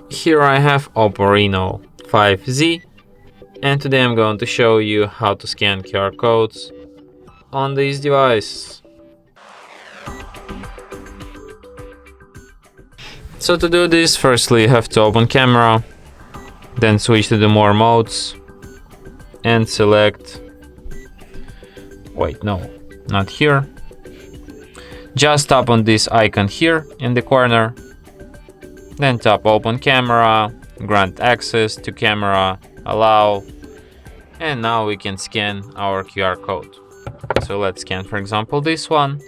Here I have Oppo Reno 5Z, and today I'm going to show you how to scan QR codes on this device. So to do this, firstly you have to open camera, then switch to the more modes and select, not here. Just tap on this icon here in the corner, then tap open camera, grant access to camera, allow, and now we can scan our QR code. So let's scan, for example, this one,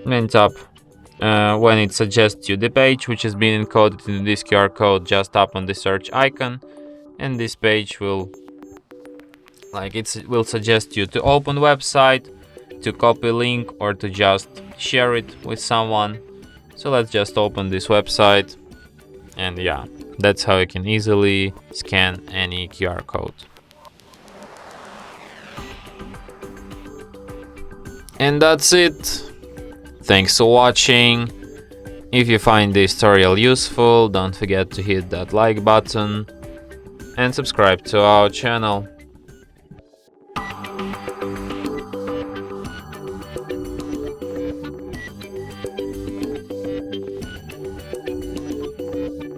then tap when it suggests you the page which has been encoded into this QR code, just tap on the search icon and this page will suggest you to open website, to copy link, or to just share it with someone. So let's just open this website, and yeah, that's how you can easily scan any QR code. And that's it. Thanks for watching. If you find this tutorial useful, don't forget to hit that like button and subscribe to our channel.